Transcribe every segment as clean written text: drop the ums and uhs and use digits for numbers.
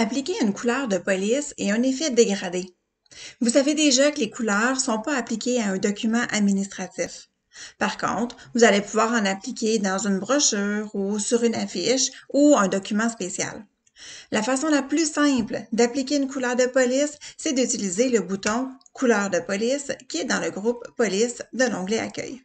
Appliquer une couleur de police et un effet dégradé. Vous savez déjà que les couleurs ne sont pas appliquées à un document administratif. Par contre, vous allez pouvoir en appliquer dans une brochure ou sur une affiche ou un document spécial. La façon la plus simple d'appliquer une couleur de police, c'est d'utiliser le bouton Couleur de police qui est dans le groupe Police de l'onglet Accueil.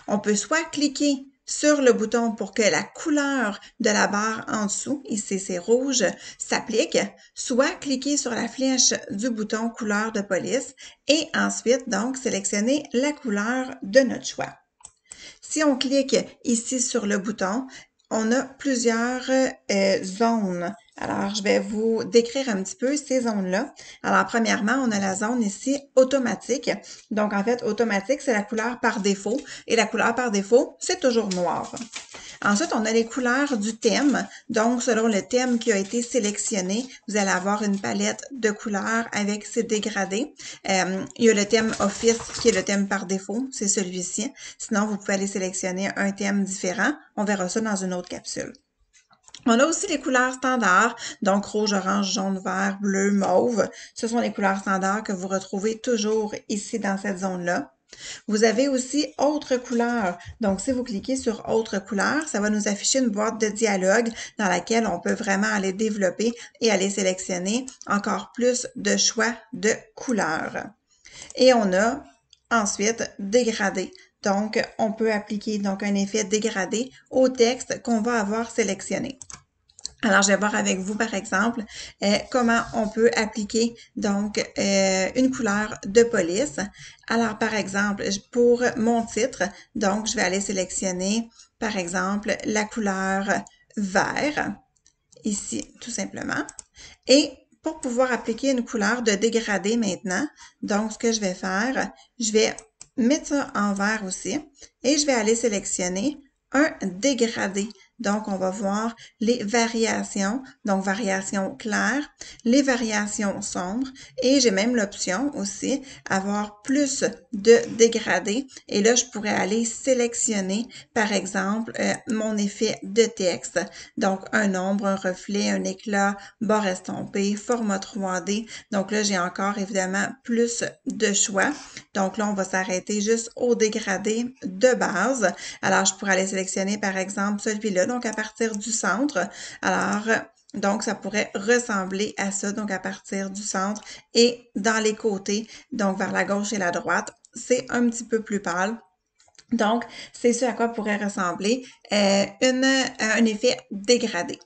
On peut soit cliquer sur le bouton pour que la couleur de la barre en dessous, ici c'est rouge, s'applique, soit cliquer sur la flèche du bouton couleur de police et ensuite donc sélectionner la couleur de notre choix. Si on clique ici sur le bouton, on a plusieurs zones. Alors, je vais vous décrire un petit peu ces zones-là. Alors, premièrement, on a la zone ici automatique. Donc, en fait, automatique, c'est la couleur par défaut. Et la couleur par défaut, c'est toujours noir. Ensuite, on a les couleurs du thème. Donc, selon le thème qui a été sélectionné, vous allez avoir une palette de couleurs avec ses dégradés. Il y a le thème Office qui est le thème par défaut, c'est celui-ci. Sinon, vous pouvez aller sélectionner un thème différent. On verra ça dans une autre capsule. On a aussi les couleurs standards, donc rouge, orange, jaune, vert, bleu, mauve. Ce sont les couleurs standards que vous retrouvez toujours ici dans cette zone-là. Vous avez aussi autres couleurs. Donc, si vous cliquez sur autres couleurs, ça va nous afficher une boîte de dialogue dans laquelle on peut vraiment aller développer et aller sélectionner encore plus de choix de couleurs. Et on a ensuite dégradé. Donc, on peut appliquer donc un effet dégradé au texte qu'on va avoir sélectionné. Alors, je vais voir avec vous, par exemple, comment on peut appliquer donc une couleur de police. Alors, par exemple, pour mon titre, donc, je vais aller sélectionner, par exemple, la couleur vert, ici, tout simplement. Et pour pouvoir appliquer une couleur de dégradé maintenant, donc, ce que je vais faire, je vais mettre ça en vert aussi et je vais aller sélectionner un dégradé. Donc, on va voir les variations, donc variations claires, les variations sombres et j'ai même l'option aussi avoir plus de dégradés. Et là, je pourrais aller sélectionner, par exemple, mon effet de texte. Donc, un ombre, un reflet, un éclat, barre estompée, format 3D. Donc là, j'ai encore évidemment plus de choix. Donc là, on va s'arrêter juste au dégradé de base. Alors, je pourrais aller sélectionner, par exemple, celui-là, donc à partir du centre. Alors, donc, ça pourrait ressembler à ça, donc à partir du centre et dans les côtés, donc vers la gauche et la droite, c'est un petit peu plus pâle. Donc, c'est ce à quoi pourrait ressembler un effet dégradé.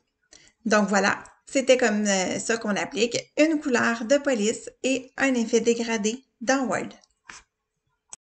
Donc voilà, c'était comme ça qu'on applique une couleur de police et un effet dégradé dans Word.